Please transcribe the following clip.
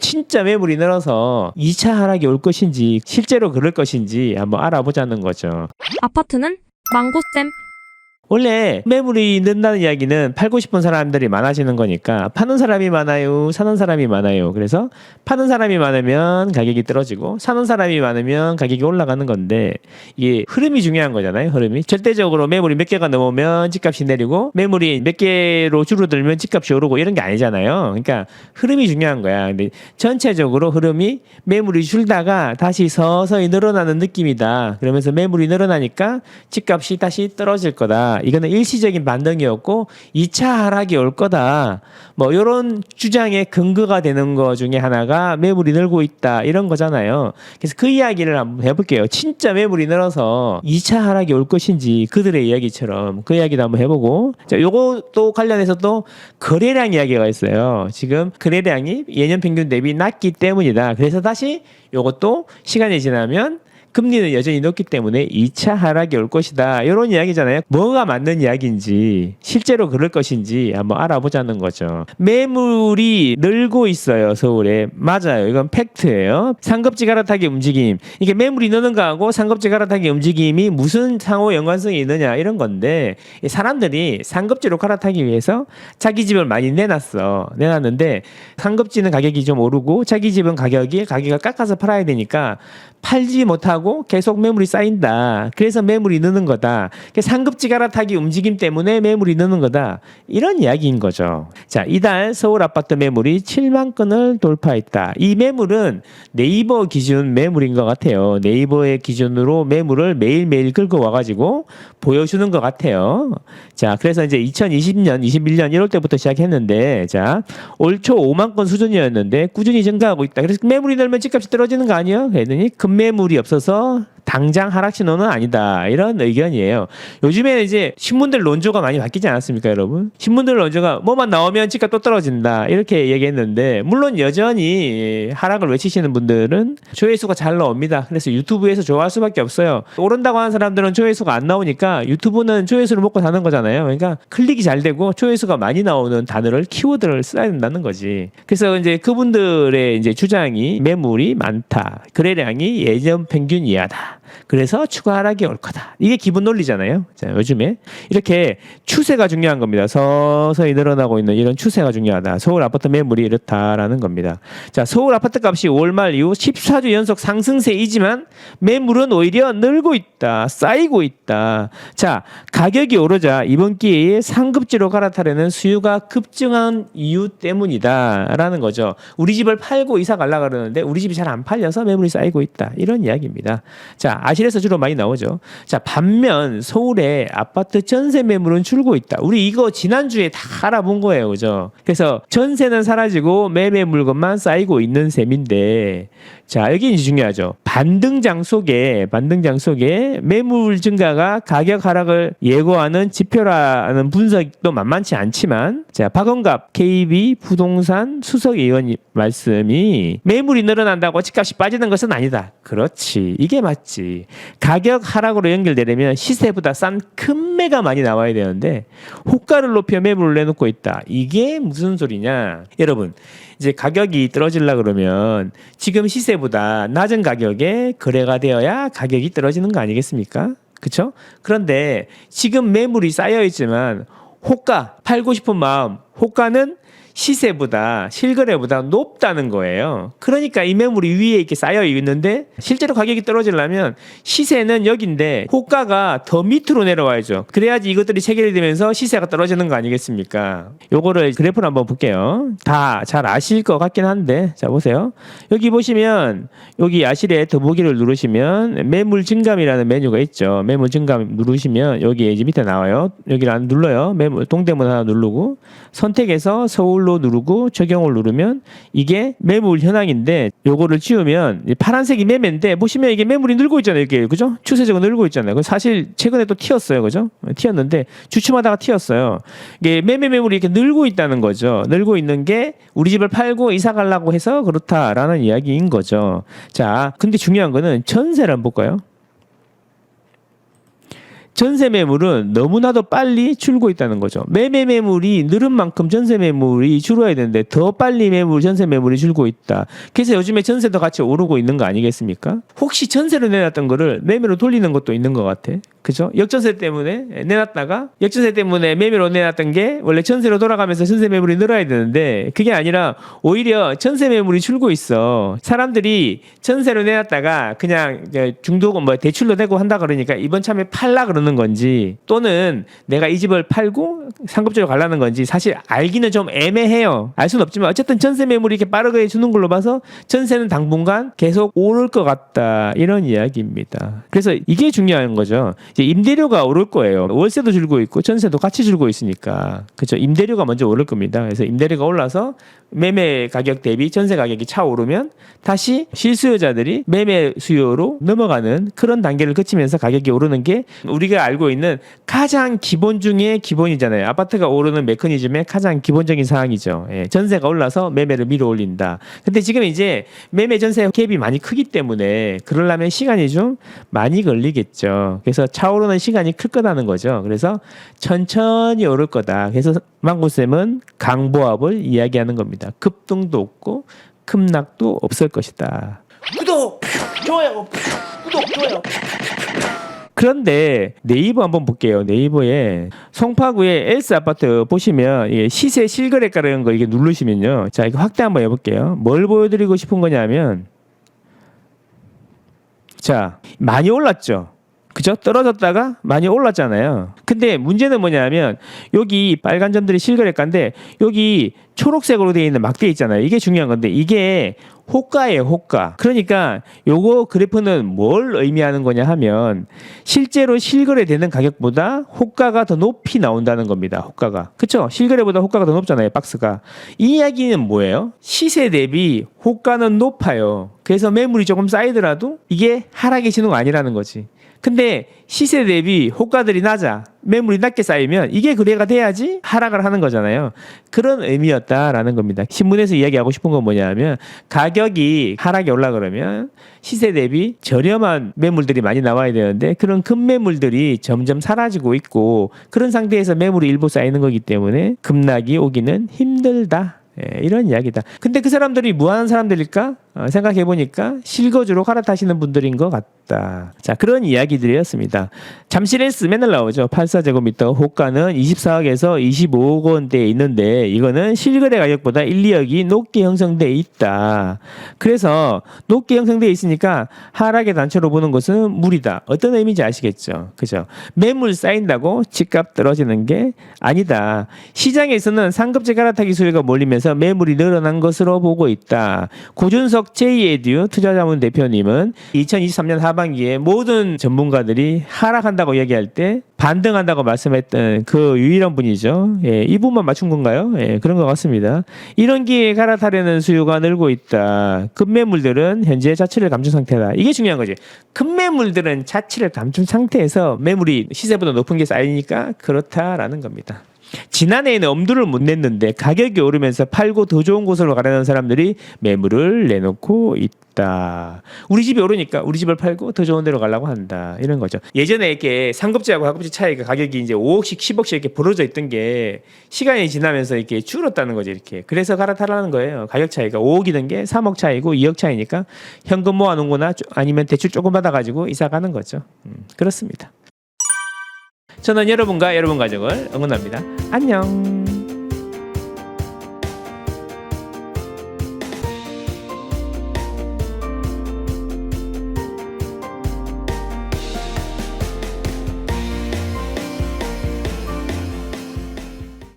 진짜 매물이 늘어서 2차 하락이 올 것인지 실제로 그럴 것인지 한번 알아보자는 거죠. 아파트는 망고쌤. 원래 매물이 는다는 이야기는 팔고 싶은 사람들이 많아지는 거니까 파는 사람이 많아요, 사는 사람이 많아요. 그래서 파는 사람이 많으면 가격이 떨어지고 사는 사람이 많으면 가격이 올라가는 건데 이게 흐름이 중요한 거잖아요. 흐름이 절대적으로 매물이 몇 개가 넘으면 집값이 내리고 매물이 몇 개로 줄어들면 집값이 오르고 이런 게 아니잖아요. 그러니까 흐름이 중요한 거야. 근데 전체적으로 흐름이 매물이 줄다가 다시 서서히 늘어나는 느낌이다. 그러면서 매물이 늘어나니까 집값이 다시 떨어질 거다. 이거는 일시적인 반등이었고 2차 하락이 올 거다. 뭐 이런 주장의 근거가 되는 거 중에 하나가 매물이 늘고 있다. 이런 거잖아요. 그래서 그 이야기를 한번 해볼게요. 진짜 매물이 늘어서 2차 하락이 올 것인지 그들의 이야기처럼 그 이야기도 한번 해보고 자, 요것도 관련해서 또 거래량 이야기가 있어요. 지금 거래량이 예년 평균 대비 낮기 때문이다. 그래서 다시 요것도 시간이 지나면 금리는 여전히 높기 때문에 2차 하락이 올 것이다. 이런 이야기잖아요. 뭐가 맞는 이야기인지 실제로 그럴 것인지 한번 알아보자는 거죠. 매물이 늘고 있어요. 서울에. 맞아요. 이건 팩트예요. 상급지 갈아타기 움직임. 이게 매물이 느는 거하고 상급지 갈아타기 움직임이 무슨 상호 연관성이 있느냐 이런 건데 사람들이 상급지로 갈아타기 위해서 자기 집을 많이 내놨는데 상급지는 가격이 좀 오르고 자기 집은 가격을 깎아서 팔아야 되니까 팔지 못하고 계속 매물이 쌓인다. 그래서 매물이 느는 거다. 상급지 갈아타기 움직임 때문에 매물이 느는 거다. 이런 이야기인 거죠. 자, 이달 서울 아파트 매물이 7만 건을 돌파했다. 이 매물은 네이버 기준 매물인 것 같아요. 네이버의 기준으로 매물을 매일매일 긁어 와가지고 보여주는 것 같아요. 자, 그래서 이제 2020년, 21년 1월 때부터 시작했는데, 자, 올 초 5만 건 수준이었는데 꾸준히 증가하고 있다. 그래서 매물이 늘면 집값이 떨어지는 거 아니에요? 그랬더니 급매물이 없어서 당장 하락 신호는 아니다. 이런 의견이에요. 요즘에는 이제 신문들 논조가 많이 바뀌지 않았습니까, 여러분? 신문들 논조가 뭐만 나오면 집값 또 떨어진다. 이렇게 얘기했는데 물론 여전히 하락을 외치시는 분들은 조회수가 잘 나옵니다. 그래서 유튜브에서 좋아할 수밖에 없어요. 오른다고 하는 사람들은 조회수가 안 나오니까 유튜브는 조회수를 먹고 사는 거잖아요. 그러니까 클릭이 잘 되고 조회수가 많이 나오는 단어를 키워드를 써야 된다는 거지. 그래서 이제 그분들의 이제 주장이 매물이 많다. 거래량이 예전 평균 이하다. 그래서 추가 하락이 올 거다. 이게 기본 논리잖아요. 자, 요즘에 이렇게 추세가 중요한 겁니다. 서서히 늘어나고 있는 이런 추세가 중요하다. 서울 아파트 매물이 이렇다라는 겁니다. 자, 서울 아파트 값이 5월 말 이후 14주 연속 상승세이지만 매물은 오히려 늘고 있다. 쌓이고 있다. 자, 가격이 오르자 이번 기회에 상급지로 갈아타려는 수요가 급증한 이유 때문이다라는 거죠. 우리 집을 팔고 이사 가려고 그러는데 우리 집이 잘 안 팔려서 매물이 쌓이고 있다. 이런 이야기입니다. 자, 아실에서 주로 많이 나오죠. 자, 반면 서울의 아파트 전세 매물은 줄고 있다. 우리 이거 지난주에 다 알아본 거예요. 그죠? 그래서 전세는 사라지고 매매 물건만 쌓이고 있는 셈인데 자, 여기 이제 중요하죠. 반등장 속에 매물 증가가 가격 하락을 예고하는 지표라는 분석도 만만치 않지만 자, 박원갑 KB 부동산 수석 의원 말씀이 매물이 늘어난다고 집값이 빠지는 것은 아니다. 그렇지. 이게 맞지. 가격 하락으로 연결되려면 시세보다 싼 큰 매가 많이 나와야 되는데 호가를 높여 매물을 내놓고 있다. 이게 무슨 소리냐? 여러분, 이제 가격이 떨어지려 그러면 지금 시세보다 낮은 가격에 거래가 되어야 가격이 떨어지는 거 아니겠습니까? 그렇죠? 그런데 지금 매물이 쌓여 있지만 호가, 팔고 싶은 마음, 호가는 시세보다 실거래보다 높다는 거예요. 그러니까 이 매물이 위에 이렇게 쌓여 있는데 실제로 가격이 떨어지려면 시세는 여기인데 호가가 더 밑으로 내려와야죠. 그래야지 이것들이 체결이 되면서 시세가 떨어지는 거 아니겠습니까? 요거를 그래프를 한번 볼게요. 다 잘 아실 것 같긴 한데 자 보세요. 여기 보시면 여기 아실에 더보기를 누르시면 매물 증감이라는 메뉴가 있죠. 매물 증감 누르시면 여기 이제 밑에 나와요. 여기를 안 눌러요. 매물 동대문 하나 누르고 선택해서 서울 로 누르고 적용을 누르면 이게 매물 현황인데 요거를 지우면 파란색이 매매인데 보시면 이게 매물이 늘고 있잖아요. 이게 그죠? 추세적으로 늘고 있잖아요. 사실 최근에 또 튀었어요. 그죠? 튀었는데 주춤하다가 튀었어요. 이게 매물이 이렇게 늘고 있다는 거죠. 늘고 있는 게 우리 집을 팔고 이사 가려고 해서 그렇다라는 이야기인 거죠. 자, 근데 중요한 거는 전세를 한번 볼까요? 전세 매물은 너무나도 빨리 줄고 있다는 거죠. 매매 매물이 늘은 만큼 전세 매물이 줄어야 되는데 더 빨리 전세 매물이 줄고 있다. 그래서 요즘에 전세도 같이 오르고 있는 거 아니겠습니까? 혹시 전세로 내놨던 거를 매매로 돌리는 것도 있는 것 같아. 그죠? 역전세 때문에 내놨다가 역전세 때문에 매매로 내놨던 게 원래 전세로 돌아가면서 전세 매물이 늘어야 되는데 그게 아니라 오히려 전세 매물이 줄고 있어. 사람들이 전세로 내놨다가 그냥 중도금 뭐 대출로 내고 한다 그러니까 이번 참에 팔라 그러는 건지 또는 내가 이 집을 팔고 상급지로 가려는 건지 사실 알기는 좀 애매해요. 알 수는 없지만 어쨌든 전세 매물이 이렇게 빠르게 주는 걸로 봐서 전세는 당분간 계속 오를 것 같다. 이런 이야기입니다. 그래서 이게 중요한 거죠. 이제 임대료가 오를 거예요. 월세도 줄고 있고 전세도 같이 줄고 있으니까. 그렇죠. 임대료가 먼저 오를 겁니다. 그래서 임대료가 올라서 매매 가격 대비 전세 가격이 차오르면 다시 실수요자들이 매매 수요로 넘어가는 그런 단계를 거치면서 가격이 오르는 게 우리가 알고 있는 가장 기본 중에 기본이잖아요. 아파트가 오르는 메커니즘의 가장 기본적인 사항이죠. 예, 전세가 올라서 매매를 밀어 올린다. 근데 지금 이제 매매 전세 갭이 많이 크기 때문에 그러려면 시간이 좀 많이 걸리겠죠. 그래서 차오르는 시간이 클 거라는 거죠. 그래서 천천히 오를 거다. 그래서 망고쌤은 강보합을 이야기하는 겁니다. 급등도 없고 급락도 없을 것이다. 구독, 좋아요, 구독, 좋아요. 그런데 네이버 한번 볼게요. 네이버에 송파구의 엘스 아파트 보시면 시세 실거래가라는 거 이게 누르시면요. 자, 이거 확대 한번 해볼게요. 뭘 보여드리고 싶은 거냐면 자, 많이 올랐죠. 그죠? 떨어졌다가 많이 올랐잖아요. 근데 문제는 뭐냐면 여기 빨간 점들이 실거래가인데 여기 초록색으로 되어 있는 막대 있잖아요. 이게 중요한 건데 이게 호가예요, 호가. 그러니까 요거 그래프는 뭘 의미하는 거냐 하면 실제로 실거래되는 가격보다 호가가 더 높이 나온다는 겁니다. 호가가. 그렇죠? 실거래보다 호가가 더 높잖아요, 박스가. 이 이야기는 뭐예요? 시세 대비 호가는 높아요. 그래서 매물이 조금 쌓이더라도 이게 하락의 신호가 아니라는 거지. 근데 시세 대비 호가들이 낮아 매물이 낮게 쌓이면 이게 거래가 돼야지 하락을 하는 거잖아요. 그런 의미였다라는 겁니다. 신문에서 이야기하고 싶은 건 뭐냐면 가격이 하락이 올라 그러면 시세 대비 저렴한 매물들이 많이 나와야 되는데 그런 급매물들이 점점 사라지고 있고 그런 상태에서 매물이 일부 쌓이는 거기 때문에 급락이 오기는 힘들다. 예, 이런 이야기다. 근데 그 사람들이 뭐 하는 사람들일까? 생각해보니까 실거주로 갈아타시는 분들인 것 같다. 자, 그런 이야기들이었습니다. 잠실에스 맨날 나오죠. 84제곱미터 호가는 24억에서 25억 원대에 있는데 이거는 실거래 가격보다 1, 2억이 높게 형성돼 있다. 그래서 높게 형성돼 있으니까 하락의 단초로 보는 것은 무리다. 어떤 의미인지 아시겠죠? 그죠? 매물 쌓인다고 집값 떨어지는 게 아니다. 시장에서는 상급지 갈아타기 수요가 몰리면서 매물이 늘어난 것으로 보고 있다. 고준석 JEDU 투자자문 대표님은 2023년 하반기에 모든 전문가들이 하락한다고 얘기할 때 반등한다고 말씀했던 그 유일한 분이죠. 예, 이 분만 맞춘 건가요? 예, 그런 것 같습니다. 이런 기회에 갈아타려는 수요가 늘고 있다. 급매물들은 현재 자취를 감춘 상태다. 이게 중요한 거지. 급매물들은 자취를 감춘 상태에서 매물이 시세보다 높은 게 쌓이니까 그렇다라는 겁니다. 지난해에는 엄두를 못 냈는데 가격이 오르면서 팔고 더 좋은 곳으로 가려는 사람들이 매물을 내놓고 있다. 우리 집이 오르니까 우리 집을 팔고 더 좋은 데로 가려고 한다. 이런 거죠. 예전에 이렇게 상급지하고 하급지 차이가 가격이 이제 5억씩 10억씩 이렇게 벌어져 있던 게 시간이 지나면서 이렇게 줄었다는 거죠. 이렇게. 그래서 갈아타라는 거예요. 가격 차이가 5억이던 게 3억 차이고 2억 차이니까 현금 모아놓은 거나 아니면 대출 조금 받아가지고 이사 가는 거죠. 그렇습니다. 저는 여러분과 여러분 가족을 응원합니다. 안녕.